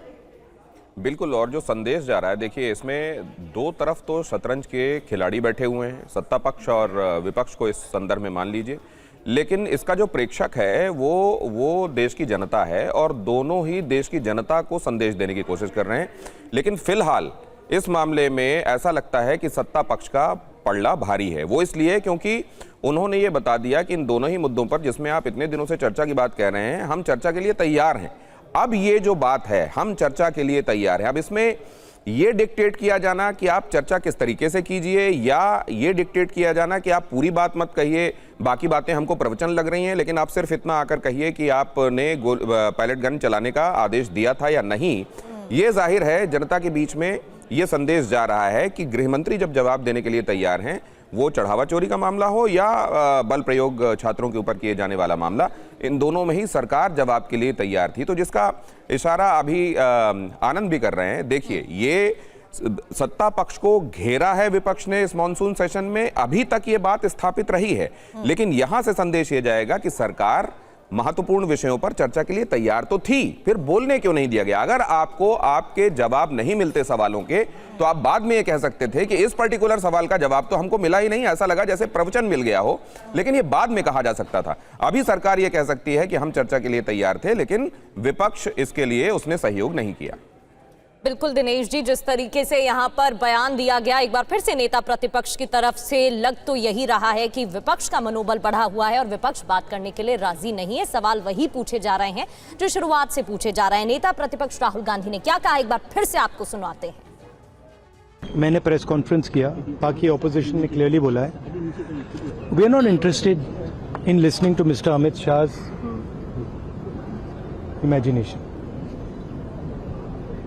बिल्कुल, और जो संदेश जा रहा है, देखिए इसमें दो तरफ तो शतरंज के खिलाड़ी बैठे हुए हैं, सत्ता पक्ष और विपक्ष को इस संदर्भ में मान लीजिए, लेकिन इसका जो प्रेक्षक है वो देश की जनता है और दोनों ही देश की जनता को संदेश देने की कोशिश कर रहे हैं। लेकिन फिलहाल इस मामले में ऐसा लगता है कि सत्ता पक्ष का पलड़ा भारी है। वो इसलिए क्योंकि उन्होंने ये बता दिया कि इन दोनों ही मुद्दों पर जिसमें आप इतने दिनों से चर्चा की बात कह रहे हैं, हम चर्चा के लिए तैयार हैं। अब ये जो बात है, हम चर्चा के लिए तैयार हैं, अब इसमें ये डिक्टेट किया जाना कि आप चर्चा किस तरीके से कीजिए, या ये डिक्टेट किया जाना कि आप पूरी बात मत कहिए, बाकी बातें हमको प्रवचन लग रही हैं, लेकिन आप सिर्फ इतना आकर कहिए कि आपने पायलट गन चलाने का आदेश दिया था या नहीं। ये जाहिर है जनता के बीच में ये संदेश जा रहा है कि गृहमंत्री जब जवाब देने के लिए तैयार हैं, वो चढ़ावा चोरी का मामला हो या बल प्रयोग छात्रों के ऊपर किए जाने वाला मामला, इन दोनों में ही सरकार जवाब के लिए तैयार थी। तो जिसका इशारा अभी आनंद भी कर रहे हैं। देखिए, ये सत्ता पक्ष को घेरा है विपक्ष ने इस मॉनसून सेशन में, अभी तक ये बात स्थापित रही है, लेकिन यहां से संदेश ये जाएगा कि सरकार महत्वपूर्ण विषयों पर चर्चा के लिए तैयार तो थी, फिर बोलने क्यों नहीं दिया गया? अगर आपको आपके जवाब नहीं मिलते सवालों के, तो आप बाद में ये कह सकते थे कि इस पर्टिकुलर सवाल का जवाब तो हमको मिला ही नहीं, ऐसा लगा जैसे प्रवचन मिल गया हो, लेकिन ये बाद में कहा जा सकता था। अभी सरकार ये कह सकती है कि हम चर्चा के लिए तैयार थे, लेकिन विपक्ष इसके लिए उसने सहयोग नहीं किया। बिल्कुल दिनेश जी, जिस तरीके से यहाँ पर बयान दिया गया, एक बार फिर से नेता प्रतिपक्ष की तरफ से लग तो यही रहा है कि विपक्ष का मनोबल बढ़ा हुआ है और विपक्ष बात करने के लिए राजी नहीं है। सवाल वही पूछे जा रहे हैं जो शुरुआत से पूछे जा रहे हैं। नेता प्रतिपक्ष राहुल गांधी ने क्या कहा, एक बार फिर से आपको सुनाते हैं। मैंने प्रेस कॉन्फ्रेंस किया, बाकी ऑपोजिशन ने क्लियरली बोला है, we are not interested in listening to mister Amit Shah's imagination.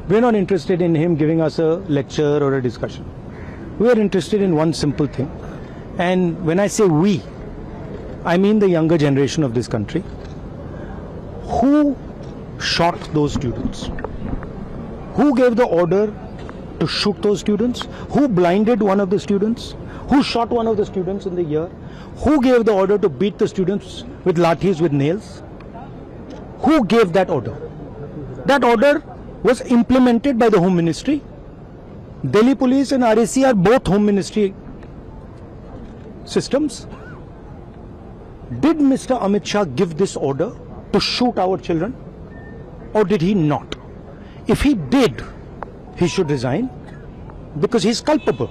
We are not interested in him giving us a lecture or a discussion. We are interested in one simple thing. And when I say we, I mean the younger generation of this country. Who shot those students? Who gave the order to shoot those students? Who blinded one of the students? Who shot one of the students in the ear? Who gave the order to beat the students with lathis, with nails? Who gave that order? That order was implemented by the Home Ministry. Delhi Police and RAC are both Home Ministry systems. Did Mr. Amit Shah give this order to shoot our children, or did he not? If he did, he should resign because he is culpable.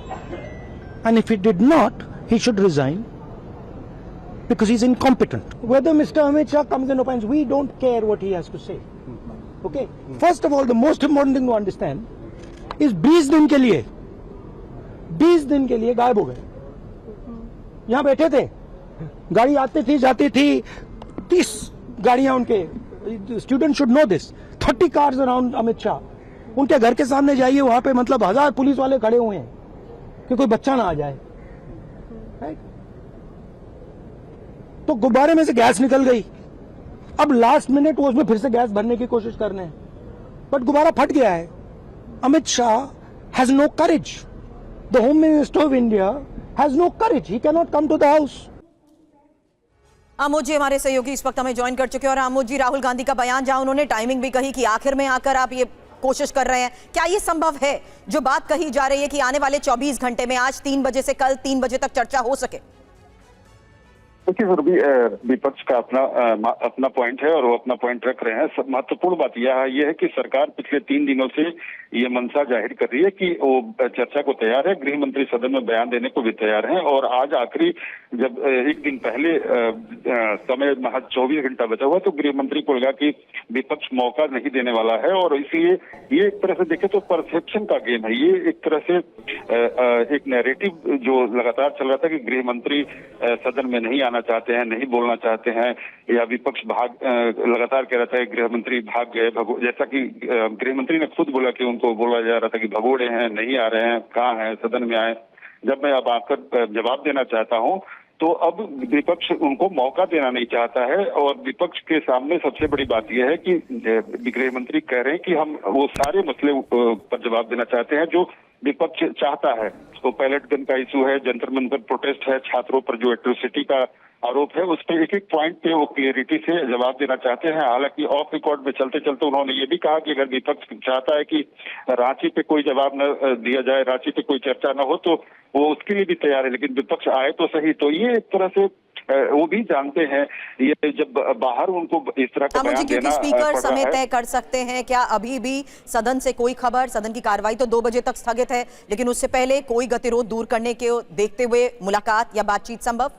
And if he did not, he should resign because he is incompetent. Whether Mr. Amit Shah comes and opines, we don't care what he has to say. Okay? First of all, the most important thing to understand is 20 दिन के लिए गायब हो गए. यहाँ बैठे थे, गाड़ी आती थी जाती थी, 30 गाड़ियां उनके. Students should know this. 30 cars around Amit Shah. उनके घर के सामने जाइए, वहां पे मतलब 1000 पुलिस वाले खड़े हुए हैं कि कोई बच्चा ना आ जाए. Right? तो गुब्बारे में से गैस निकल गई. अब लास्ट मिनट वो उसमें फिर से गैस भरने की कोशिश कर रहे हैं, बट गुब्बारा फट गया है. Amit Shah has no courage. The home minister of India has no courage. He can not come to the house. Amod ji हमारे सहयोगी इस वक्त हमें ज्वाइन कर चुके हैं. और आमोद जी, राहुल गांधी का बयान, जहां उन्होंने टाइमिंग भी कही कि आखिर में आकर आप ये कोशिश कर रहे हैं, क्या ये संभव है जो बात कही जा रही है कि आने वाले 24 घंटे में आज 3 बजे से कल 3 बजे तक चर्चा हो सके? देखिए सर, विपक्ष का अपना पॉइंट है और वो अपना पॉइंट रख रहे हैं. सब महत्वपूर्ण बात यह है कि सरकार पिछले 3 दिनों से ये मंशा जाहिर कर रही है कि वो चर्चा को तैयार है, गृह मंत्री सदन में बयान देने को भी तैयार हैं. और आज आखिरी जब एक दिन पहले समय महज 24 घंटा बचा हुआ, तो गृह मंत्री को लगा कि विपक्ष मौका नहीं देने वाला है. और इसलिए ये एक तरह से देखे तो परसेप्शन का गेम है. ये एक तरह से एक नैरेटिव जो लगातार चल रहा था कि गृह मंत्री सदन में नहीं आना चाहते हैं, नहीं बोलना चाहते हैं, या विपक्ष लगातार कह रहा था कि गृह मंत्री भाग गए. जैसा कि गृह मंत्री ने खुद बोला कि उनको बोला जा रहा था कि भगोड़े हैं, नहीं आ रहे हैं, कहाँ हैं, सदन में आए. जब मैं अब आकर जवाब देना चाहता हूं, तो अब विपक्ष उनको मौका देना नहीं चाहता है. और विपक्ष के सामने सबसे बड़ी बात यह है कि गृह मंत्री कह रहे हैं कि हम वो सारे मसले पर जवाब देना चाहते हैं जो विपक्ष चाहता है. तो पैलेट गन का इशू है, जंतर मंतर प्रोटेस्ट है, छात्रों पर जो एट्रोसिटी का आरोप है, उस पर एक एक पॉइंट पे वो क्लियरिटी से जवाब देना चाहते हैं. हालांकि ऑफ रिकॉर्ड में चलते चलते उन्होंने ये भी कहा कि अगर विपक्ष चाहता है कि रांची पे कोई जवाब न दिया जाए, रांची पे कोई चर्चा न हो, तो वो उसके लिए भी तैयार है, लेकिन विपक्ष आए तो सही. तो ये एक तरह से वो भी जानते हैं, ये जब बाहर उनको इस तरह का बयान देना स्पीकर समय तय कर सकते हैं क्या? अभी भी सदन से कोई खबर? सदन की कार्रवाई तो 2 बजे तक स्थगित है, लेकिन उससे पहले कोई गतिरोध दूर करने के देखते हुए मुलाकात या बातचीत संभव?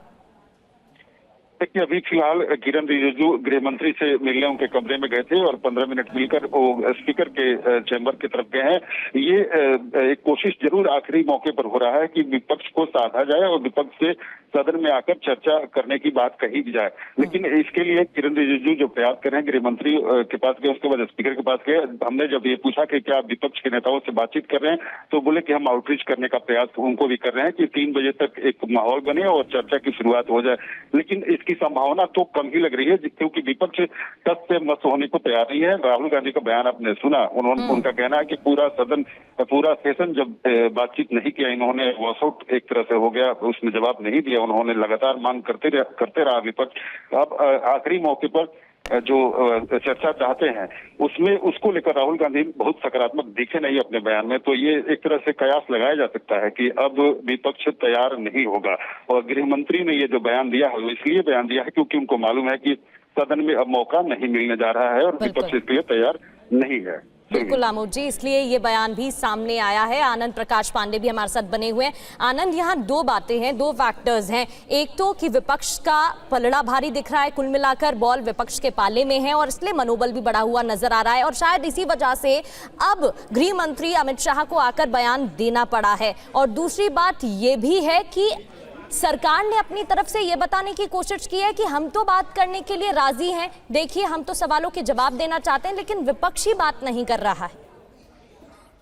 देखिए, अभी फिलहाल किरण रिजिजू गृह मंत्री से मिलने उनके कमरे में गए थे और 15 मिनट मिलकर वो स्पीकर के चैम्बर की तरफ गए हैं. ये एक कोशिश जरूर आखिरी मौके पर हो रहा है कि विपक्ष को साधा जाए और विपक्ष से सदन में आकर चर्चा करने की बात कही जाए. लेकिन इसके लिए किरण रिजिजू जो प्रयास कर रहे हैं, गृह मंत्री के पास गए, उसके बाद स्पीकर के पास गए. हमने जब ये पूछा कि क्या विपक्ष के नेताओं से बातचीत कर रहे हैं, तो बोले कि हम आउटरीच करने का प्रयास उनको भी कर रहे हैं कि 3 बजे तक एक माहौल बने और चर्चा की शुरुआत हो जाए. लेकिन इसकी संभावना तो कम ही लग रही है, क्योंकि विपक्ष टस से मस होने को तैयार नहीं है. राहुल गांधी का बयान आपने सुना, उनका कहना है कि पूरा सेशन जब बातचीत नहीं किया, इन्होंने वॉकआउट एक तरह से हो गया, उसमें जवाब नहीं दिया, उन्होंने लगातार मांग करते रहा विपक्ष. अब आखिरी मौके पर जो चर्चा चाहते हैं उसमें उसको लेकर राहुल गांधी बहुत सकारात्मक दिखे नहीं अपने बयान में. तो ये एक तरह से कयास लगाया जा सकता है कि अब विपक्ष तैयार नहीं होगा. और गृह मंत्री ने ये जो बयान दिया है वो इसलिए बयान दिया है क्योंकि उनको मालूम है कि सदन में अब मौका नहीं मिलने जा रहा है और विपक्ष इसके लिए तैयार नहीं है. बिल्कुल आमोद जी, इसलिए ये बयान भी सामने आया है। आनंद प्रकाश पांडे भी हमारे साथ बने हुए हैं। आनंद, यहाँ दो बातें हैं, दो फैक्टर्स हैं। एक तो कि विपक्ष का पलड़ा भारी दिख रहा है, कुल मिलाकर बॉल विपक्ष के पाले में है और इसलिए मनोबल भी बढ़ा हुआ नजर आ रहा है और शायद इसी वजह से अब गृह मंत्री अमित शाह को आकर बयान देना पड़ा है। और दूसरी बात ये भी है कि सरकार ने अपनी तरफ से ये बताने की कोशिश की है कि हम तो बात करने के लिए राजी हैं, देखिए हम तो सवालों के जवाब देना चाहते हैं, लेकिन विपक्ष ही बात नहीं कर रहा है।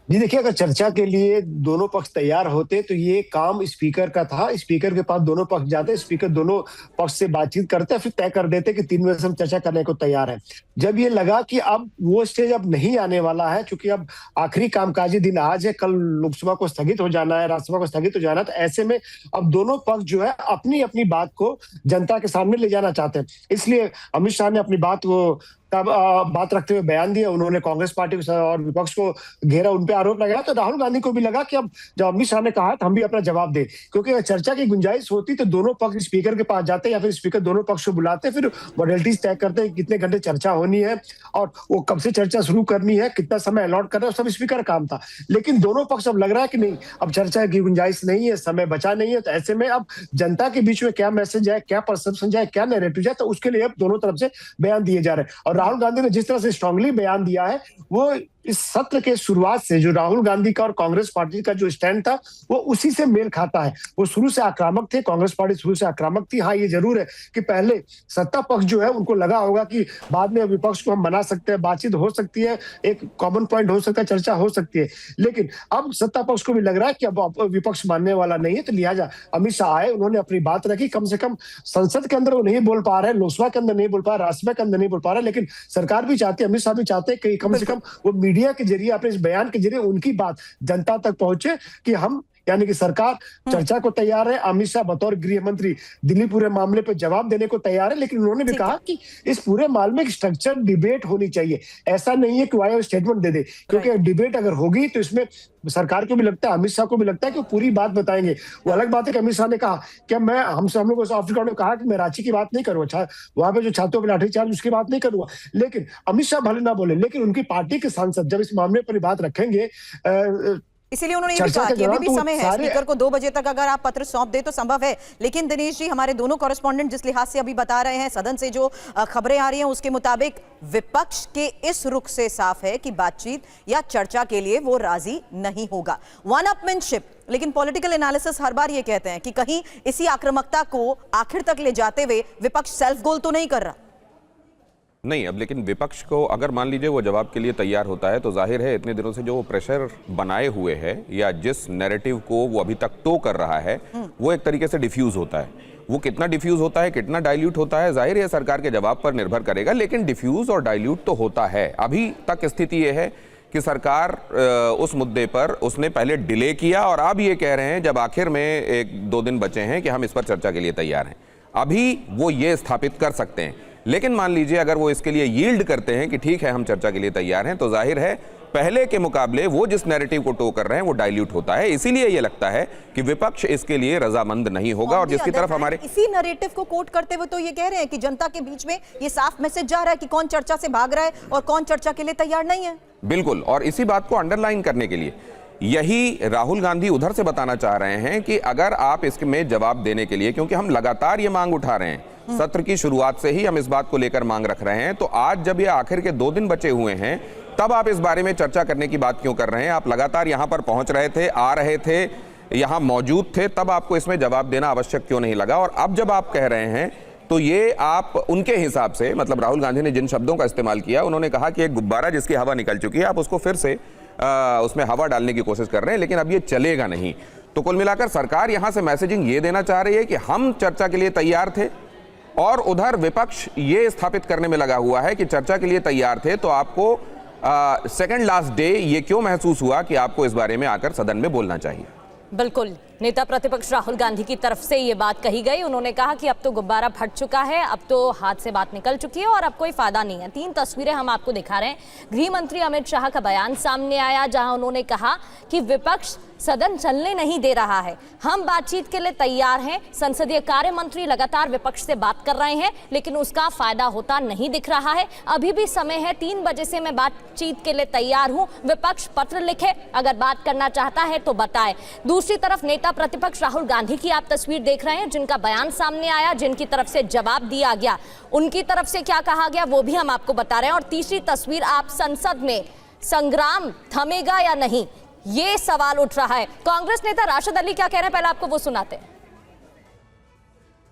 जी देखिए, अगर चर्चा के लिए दोनों पक्ष तैयार होते तो ये काम स्पीकर का था। स्पीकर के पास दोनों पक्ष जाते, स्पीकर दोनों पक्ष से बातचीत करते, फिर तय कर देते कि 3 बजे से हम चर्चा करने को तैयार हैं। जब ये लगा कि अब वो स्टेज अब नहीं आने वाला है, क्योंकि अब आखिरी कामकाजी दिन आज है, कल लोकसभा को स्थगित हो जाना है, राज्यसभा को स्थगित हो जाना है, तो ऐसे में अब दोनों पक्ष जो है अपनी अपनी बात को जनता के सामने ले जाना चाहते हैं। इसलिए अमित शाह ने अपनी बात रखते हुए बयान दिया। उन्होंने कांग्रेस पार्टी और विपक्ष को घेरा, उन पे आरोप लगाया। तो राहुल गांधी को भी लगा कि अब जब अमित शाह ने कहा तो हम भी अपना जवाब दें, क्योंकि अगर चर्चा की गुंजाइश होती तो दोनों पक्ष स्पीकर के पास जाते या फिर स्पीकर दोनों पक्ष को बुलाते, फिर मॉडलिटीज तय करते कितने घंटे चर्चा होनी है और वो कब से चर्चा शुरू करनी है, कितना समय अलॉट करना है, सब स्पीकर का काम था। लेकिन दोनों पक्ष अब लग रहा है कि नहीं, अब चर्चा की गुंजाइश नहीं है, समय बचा नहीं है। तो ऐसे में अब जनता के बीच में क्या मैसेज जाए, क्या परसेप्शन जाए, क्या नैरेटिव जाए, तो उसके लिए अब दोनों तरफ से बयान दिए जा रहे हैं। और राहुल गांधी ने जिस तरह से स्ट्रांगली बयान दिया है, वो इस सत्र के शुरुआत से जो राहुल गांधी का और कांग्रेस पार्टी का जो स्टैंड था वो उसी से मेल खाता है। वो शुरू से आक्रामक थे, कांग्रेस पार्टी शुरू से आक्रामक थी। हाँ, ये जरूर है कि पहले सत्ता पक्ष जो है उनको लगा होगा कि बाद में विपक्ष को हम मना सकते हैं, बातचीत हो सकती है, एक कॉमन पॉइंट हो सकता है, चर्चा हो सकती है। लेकिन अब सत्ता पक्ष को भी लग रहा है कि अब विपक्ष मानने वाला नहीं है, तो लिहाजा अमित शाह आए, उन्होंने अपनी बात रखी। कम से कम संसद के अंदर वो नहीं बोल पा रहे, लोकसभा के अंदर नहीं बोल पा रहे, राज्यसभा के अंदर नहीं बोल पा रहे, लेकिन सरकार भी चाहती है, अमित शाह भी चाहते हैं कि कम से कम वो मीडिया के जरिए, अपने इस बयान के जरिए उनकी बात जनता तक पहुंचे कि हम, यानी कि सरकार चर्चा को तैयार है। अमित शाह बतौर गृह मंत्री दिल्ली पूरे मामले पे जवाब देने को तैयार है, लेकिन उन्होंने भी कहा कि इस पूरे मामले में एक स्ट्रक्चर डिबेट होनी चाहिए। ऐसा नहीं है कि वो स्टेटमेंट दे दे, क्योंकि डिबेट अगर होगी तो इसमें सरकार को भी लगता है, अमित शाह को भी लगता है कि वो पूरी बात बताएंगे। वो अलग बात है कि अमित शाह ने कहा कि हम लोग ऑफ रिकॉर्ड में कहा कि मैं रांची की बात नहीं करूंगा, वहां पे जो छात्रों पर लाठीचार्ज उसकी बात नहीं करूंगा। लेकिन अमित शाह भले ना बोले, लेकिन उनकी पार्टी के सांसद जब इस मामले पर बात रखेंगे, इसीलिए उन्होंने ये भी कहा कि अभी भी समय है, स्पीकर को 2 बजे तक अगर आप पत्र सौंप दे तो संभव है। लेकिन दिनेश जी, हमारे दोनों कॉरेस्पॉन्डेंट जिस लिहाज से अभी बता रहे हैं, सदन से जो खबरें आ रही हैं उसके मुताबिक विपक्ष के इस रुख से साफ है कि बातचीत या चर्चा के लिए वो राजी नहीं होगा। वन अपमैनशिप, लेकिन पॉलिटिकल एनालिसिस हर बार ये कहते हैं कि कहीं इसी आक्रामकता को आखिर तक ले जाते हुए विपक्ष सेल्फ गोल तो नहीं कर रहा। नहीं, अब लेकिन विपक्ष को अगर मान लीजिए वो जवाब के लिए तैयार होता है, तो जाहिर है इतने दिनों से जो वो प्रेशर बनाए हुए है या जिस नैरेटिव को वो अभी तक टो कर रहा है, वो एक तरीके से डिफ्यूज होता है। वो कितना डिफ्यूज होता है, कितना डाइल्यूट होता है, जाहिर है सरकार के जवाब पर निर्भर करेगा, लेकिन डिफ्यूज और डाइल्यूट तो होता है। अभी तक स्थिति ये है कि सरकार उस मुद्दे पर उसने पहले डिले किया और अब ये कह रहे हैं जब आखिर में 1-2 दिन बचे हैं कि हम इस पर चर्चा के लिए तैयार हैं। अभी वो ये स्थापित कर सकते हैं, लेकिन मान लीजिए अगर वो इसके लिए यील्ड करते हैं कि ठीक है हम चर्चा के लिए तैयार हैं, तो जाहिर है पहले के मुकाबले वो जिस नैरेटिव को टो कर रहे हैं वो डाइल्यूट होता है। इसीलिए ये लगता है कि विपक्ष इसके लिए रजामंद नहीं होगा। और जिसकी तरफ हमारे इसी नैरेटिव को कोट करते हुए तो ये कह रहे हैं कि जनता के बीच में ये साफ मैसेज जा रहा है कि कौन चर्चा से भाग रहा है और कौन चर्चा के लिए तैयार नहीं है। बिल्कुल, और इसी बात को अंडरलाइन करने के लिए यही राहुल गांधी उधर से बताना चाह रहे हैं कि अगर आप इसमें जवाब देने के लिए, क्योंकि हम लगातार ये मांग उठा रहे हैं, सत्र की शुरुआत से ही हम इस बात को लेकर मांग रख रहे हैं, तो आज जब ये आखिर के 2 दिन बचे हुए हैं, तब आप इस बारे में चर्चा करने की बात क्यों कर रहे हैं? आप लगातार यहां पर पहुंच रहे थे, आ रहे थे, यहां मौजूद थे, तब आपको इसमें जवाब देना आवश्यक क्यों नहीं लगा? और अब जब आप कह रहे हैं तो ये आप उनके हिसाब से, मतलब राहुल गांधी ने जिन शब्दों का इस्तेमाल किया, उन्होंने कहा कि एक गुब्बारा जिसकी हवा निकल चुकी है, आप उसको फिर से उसमें हवा डालने की कोशिश कर रहे हैं, लेकिन अब ये चलेगा नहीं। तो कुल मिलाकर सरकार यहां से मैसेजिंग ये देना चाह रही है कि हम चर्चा के लिए तैयार थे, और उधर विपक्ष ये स्थापित करने में लगा हुआ है कि चर्चा के लिए तैयार थे तो आपको सेकंड लास्ट डे ये क्यों महसूस हुआ कि आपको इस बारे में आकर सदन में बोलना चाहिए। बिल्कुल, नेता प्रतिपक्ष राहुल गांधी की तरफ से ये बात कही गई। उन्होंने कहा कि अब तो गुब्बारा फट चुका है, अब तो हाथ से बात निकल चुकी है और अब कोई फायदा नहीं है। 3 तस्वीरें हम आपको दिखा रहे हैं। गृह मंत्री अमित शाह का बयान सामने आया, जहां उन्होंने कहा कि विपक्ष सदन चलने नहीं दे रहा है। हम बातचीत के लिए तैयार हैं। संसदीय कार्य मंत्री लगातार विपक्ष से बात कर रहे हैं, लेकिन उसका फायदा होता नहीं दिख रहा है। अभी भी समय है, 3 बजे से मैं बातचीत के लिए तैयार हूं। विपक्ष पत्र लिखे, अगर बात करना चाहता है तो बताए। दूसरी तरफ नेता प्रतिपक्ष राहुल गांधी की आप तस्वीर देख रहे हैं, जिनका बयान सामने आया, जिनकी तरफ से जवाब दिया गया, उनकी तरफ से क्या कहा गया वो भी हम आपको बता रहे हैं। और तीसरी तस्वीर, आप संसद में संग्राम थमेगा या नहीं, ये सवाल उठ रहा है। कांग्रेस नेता राशिद अली क्या कह रहे हैं, पहले आपको वो सुनाते हैं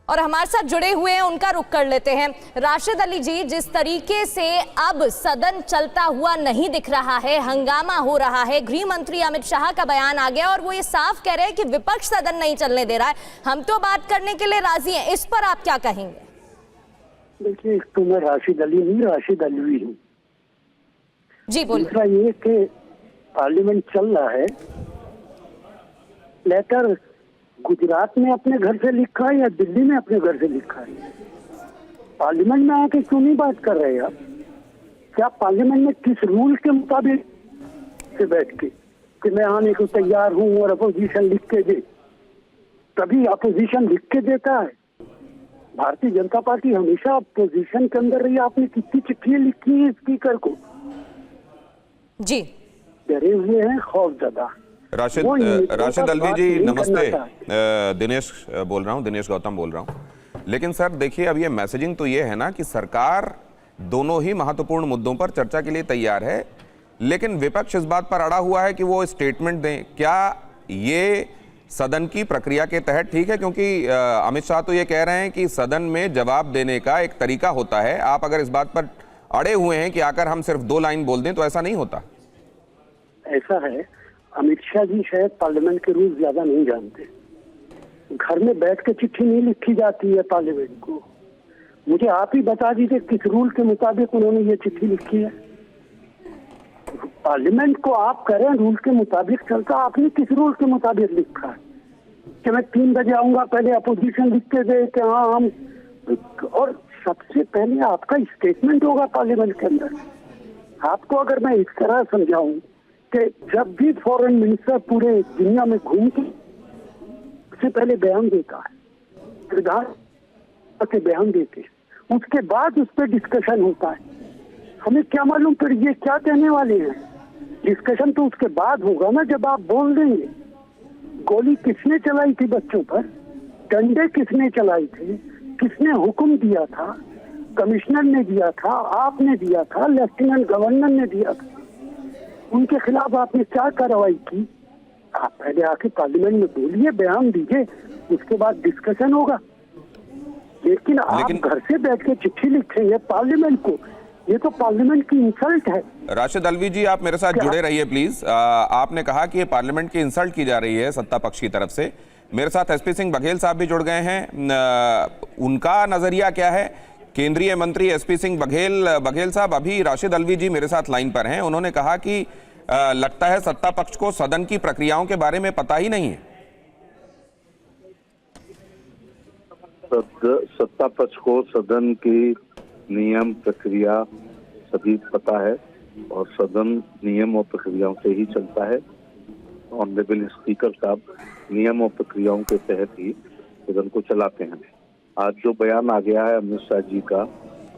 और हमारे साथ जुड़े हुए हैं, उनका रुख कर लेते हैं। राशिद अली जी, जिस तरीके से अब सदन चलता हुआ नहीं दिख रहा है, हंगामा हो रहा है, गृह मंत्री अमित शाह का बयान आ गया और वो ये साफ कह रहे हैं कि विपक्ष सदन नहीं चलने दे रहा है, हम तो बात करने के लिए राजी हैं। इस पर आप क्या कहेंगे? देखिए, एक तो मैं राशिद अली नहीं, राशिद अलवी हूँ जी, बोलिए। दूसरा ये कि पार्लियामेंट चल रहा है, लेटर गुजरात में अपने घर से लिखा है या दिल्ली में अपने घर से लिखा है? पार्लियामेंट में आके क्यों नहीं बात कर रहे आप? क्या पार्लियामेंट में किस रूल के मुताबिक से बैठ के कि मैं आने को तैयार हूँ और अपोजिशन लिख के दे, तभी अपोजिशन लिख के देता है। भारतीय जनता पार्टी हमेशा अपोजिशन के अंदर रही। आपने कितनी चिट्ठियां लिखी है स्पीकर को? जी, डरे हुए हैं, खौफजदा। राशिद अलवी जी नमस्ते, दिनेश बोल रहा हूं, दिनेश गौतम बोल रहा हूं। लेकिन सर देखिए, अब ये मैसेजिंग तो ये है ना कि सरकार दोनों ही महत्वपूर्ण मुद्दों पर चर्चा के लिए तैयार है, लेकिन विपक्ष इस बात पर अड़ा हुआ है कि वो स्टेटमेंट दें। क्या ये सदन की प्रक्रिया के तहत ठीक है? क्योंकि अमित शाह तो ये कह रहे हैं कि सदन में जवाब देने का एक तरीका होता है। आप अगर इस बात पर अड़े हुए हैं कि आकर हम सिर्फ 2 लाइन बोल दें, तो ऐसा नहीं होता। ऐसा है, अमित शाह जी शायद पार्लियामेंट के रूल ज्यादा नहीं जानते। घर में बैठ के चिट्ठी नहीं लिखी जाती है पार्लियामेंट को। मुझे आप ही बता दीजिए किस रूल के मुताबिक उन्होंने ये चिट्ठी लिखी है। पार्लियामेंट को आप कह रहे हैं रूल के मुताबिक चलता, आपने किस रूल के मुताबिक लिखा है कि मैं 3 बजे आऊंगा, पहले अपोजिशन लिख के दे कि हाँ हम, और सबसे पहले आपका स्टेटमेंट होगा पार्लियामेंट के अंदर। आपको अगर मैं इस तरह समझाऊं कि जब भी फॉरेन मिनिस्टर पूरे दुनिया में घूमते उससे पहले बयान देता है, प्रधानमंत्री के बयान देते, उसके बाद उस पर डिस्कशन होता है। हमें क्या मालूम फिर ये क्या कहने वाले हैं? डिस्कशन तो उसके बाद होगा ना, जब आप बोल देंगे। गोली किसने चलाई थी बच्चों पर? डंडे किसने चलाई थी? किसने हुक्म दिया था? कमिश्नर ने दिया था, आपने दिया था, लेफ्टिनेंट गवर्नर ने दिया था। उनके खिलाफ आपने क्या कार्रवाई की? आप पहले आके पार्लियामेंट में बोलिए, बयान दीजिए, उसके बाद डिस्कशन होगा। लेकिन आप घर से बैठ के चिट्ठी लिखेंगे पार्लियामेंट को, ये तो पार्लियामेंट की इंसल्ट है। राशिद अलवी जी, आप मेरे साथ जुड़े रहिए प्लीज। आपने कहा कि ये पार्लियामेंट की इंसल्ट की जा रही है सत्ता पक्ष की तरफ से। मेरे साथ एसपी सिंह बघेल साहब भी जुड़ गए हैं, उनका नजरिया क्या है? केंद्रीय मंत्री एसपी सिंह बघेल साहब, अभी राशिद अलवी जी मेरे साथ लाइन पर हैं। उन्होंने कहा कि लगता है सत्ता पक्ष को सदन की प्रक्रियाओं के बारे में पता ही नहीं है। सत्ता पक्ष को सदन की नियम प्रक्रिया सभी पता है और सदन नियम और प्रक्रियाओं से ही चलता है। ऑनरेबल स्पीकर साहब नियम और प्रक्रियाओं के तहत ही सदन को चलाते हैं। आज जो बयान आ गया है अमित शाह जी का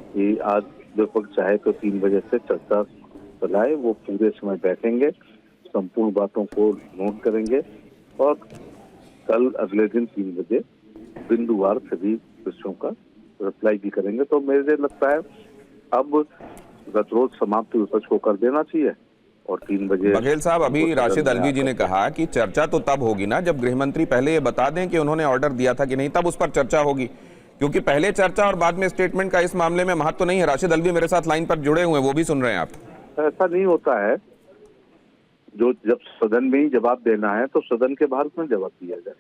कि आज विपक्ष चाहे तो 3 बजे से चर्चा चलाए, वो पूरे समय बैठेंगे, संपूर्ण बातों को नोट करेंगे और कल अगले दिन 3 बजे बिंदुवार सभी विषयों का रिप्लाई भी करेंगे। तो मुझे लगता है अब गतिरोध समाप्त विपक्ष को कर देना चाहिए और 3 बजे। बघेल साहब, अभी राशिद अलवी जी ने कहा कि चर्चा तो तब होगी ना जब गृह मंत्री पहले ये बता दें कि उन्होंने ऑर्डर दिया था कि नहीं, तब उस पर चर्चा होगी, क्योंकि पहले चर्चा और बाद में स्टेटमेंट का इस मामले में महत्व नहीं है। राशिद अलवी मेरे साथ लाइन पर जुड़े हुए हैं, वो भी सुन रहे हैं आप। ऐसा नहीं होता है, जो जब सदन में ही जवाब देना है तो सदन के बाहर में जवाब दिया जाए।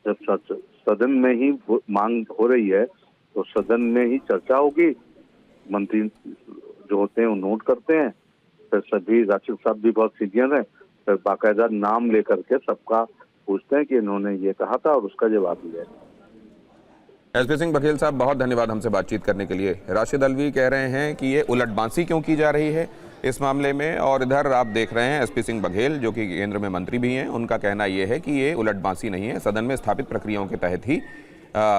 जब सदन में ही मांग हो रही है तो सदन में ही चर्चा होगी, मंत्री जो होते हैं वो नोट करते हैं, फिर सभी राशिद साहब भी बहुत सीनियर है, फिर बाकायदा नाम लेकर के सबका पूछते हैं कि इन्होंने ये कहा था और उसका जवाब दिया है। एसपी सिंह बघेल साहब, बहुत धन्यवाद हमसे बातचीत करने के लिए। राशिद अलवी कह रहे हैं कि ये उलटबांसी क्यों की जा रही है, इस मामले में। और इधर आप देख रहे हैं एसपी सिंह बघेल जो कि केंद्र में मंत्री भी हैं, उनका कहना यह है कि ये उलटबांसी नहीं है, सदन में स्थापित प्रक्रियाओं के तहत ही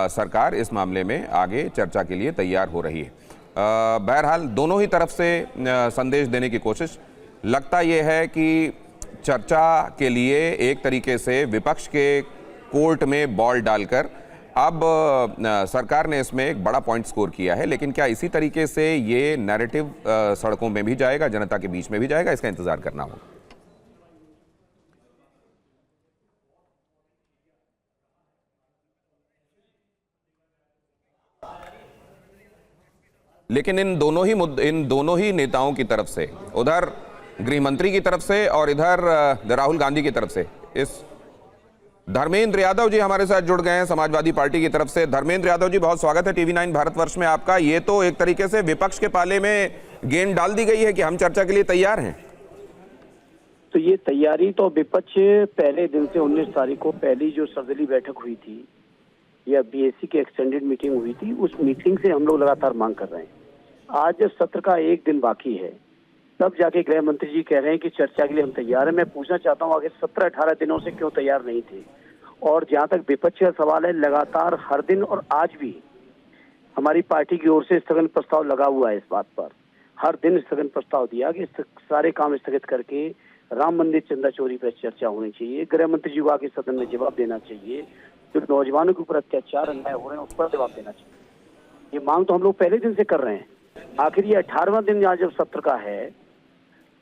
सरकार इस मामले में आगे चर्चा के लिए तैयार हो रही है। बहरहाल दोनों ही तरफ से संदेश देने की कोशिश, लगता यह है कि चर्चा के लिए एक तरीके से विपक्ष के कोर्ट में बॉल डालकर अब सरकार ने इसमें एक बड़ा पॉइंट स्कोर किया है। लेकिन क्या इसी तरीके से ये नैरेटिव सड़कों में भी जाएगा, जनता के बीच में भी जाएगा, इसका इंतजार करना होगा। लेकिन इन दोनों ही नेताओं की तरफ से, उधर गृह मंत्री की तरफ से और इधर राहुल गांधी की तरफ से, इस धर्मेंद्र यादव जी हमारे साथ जुड़ गए हैं समाजवादी पार्टी की तरफ से। धर्मेंद्र यादव जी, बहुत स्वागत है टीवी 9 भारतवर्ष में आपका। ये तो एक तरीके से विपक्ष के पाले में गेंद डाल दी गई है कि हम चर्चा के लिए तैयार हैं। तो ये तैयारी तो विपक्ष पहले दिन से 19 तारीख को पहली जो सर्वदलीय बैठक हुई थी या बीएससी की एक्सटेंडेड मीटिंग हुई थी, उस मीटिंग से हम लोग लगातार मांग कर रहे हैं। आज सत्र का एक दिन बाकी है, तब जाके गृह मंत्री जी कह रहे हैं कि चर्चा के लिए हम तैयार हैं। मैं पूछना चाहता हूं आगे 17-18 दिनों से क्यों तैयार नहीं थे? और जहां तक विपक्ष का सवाल है, लगातार हर दिन और आज भी हमारी पार्टी की ओर से स्थगन प्रस्ताव लगा हुआ है। इस बात पर हर दिन स्थगन प्रस्ताव दिया कि सारे काम स्थगित करके राम मंदिर चंदा चोरी पर चर्चा होनी चाहिए। गृह मंत्री जी को आके सदन में जवाब देना चाहिए। जो नौजवानों के ऊपर अत्याचार अन्याय हो रहे हैं उस पर जवाब देना चाहिए। ये मांग तो हम लोग पहले दिन से कर रहे हैं। आखिर ये 18वां दिन आज जब सत्र का है,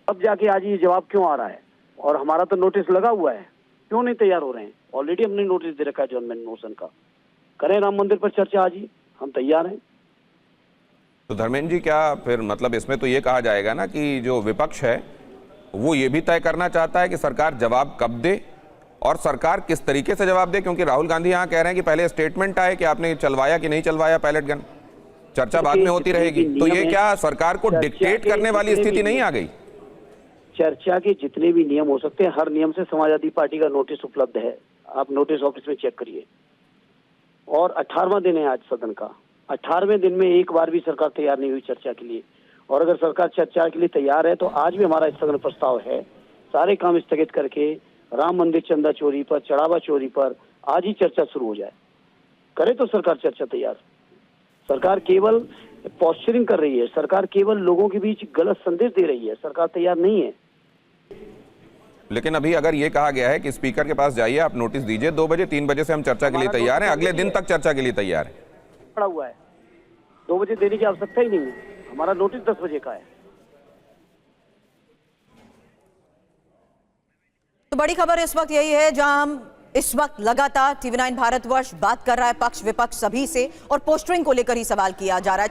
अब जाके आज ये जवाब क्यों आ रहा है? और हमारा तो नोटिस लगा हुआ है, क्यों नहीं तैयार हो रहे हैं? ऑलरेडी हमने नोटिस दे रखा है जॉइंट मोशन का। करें राम मंदिर पर चर्चा आज ही, हम तैयार हैं। तो धर्मेंद्र जी, क्या फिर मतलब इसमें तो ये कहा जाएगा ना कि जो विपक्ष है वो ये भी तय करना चाहता है कि सरकार जवाब कब दे और सरकार किस तरीके से जवाब दे? क्योंकि राहुल गांधी यहाँ कह रहे हैं कि पहले स्टेटमेंट आए कि आपने चलवाया कि नहीं चलवाया पैलेट गन, चर्चा बाद में होती रहेगी। तो ये क्या सरकार को डिक्टेट करने वाली स्थिति नहीं आ गई? चर्चा के जितने भी नियम हो सकते हैं, हर नियम से समाजवादी पार्टी का नोटिस उपलब्ध है। आप नोटिस ऑफिस में चेक करिए। और 18वां दिन है आज सदन का। 18वें दिन में एक बार भी सरकार तैयार नहीं हुई चर्चा के लिए। और अगर सरकार चर्चा के लिए तैयार है तो आज भी हमारा स्थगन प्रस्ताव है, सारे काम स्थगित करके राम मंदिर चंदा चोरी पर, चढ़ावा चोरी पर आज ही चर्चा शुरू हो जाए। करे तो सरकार चर्चा तैयार। सरकार केवल पोस्चरिंग कर रही है, सरकार केवल लोगों के बीच गलत संदेश दे रही है, सरकार तैयार नहीं है। लेकिन अभी अगर ये कहा गया है कि स्पीकर के पास जाइए, आप नोटिस दीजिए 2 बजे, 3 बजे से हम चर्चा के लिए तैयार हैं, अगले दिन तक चर्चा के लिए तैयार है, पड़ा हुआ है। 2 बजे देने की आवश्यकता ही नहीं है, हमारा नोटिस 10 बजे का है। तो बड़ी खबर इस वक्त यही है, जहां हम इस वक्त लगातार टीवी 9 भारतवर्ष बात कर रहा है पक्ष विपक्ष सभी से, और पोस्टरिंग को लेकर ही सवाल किया जा रहा है।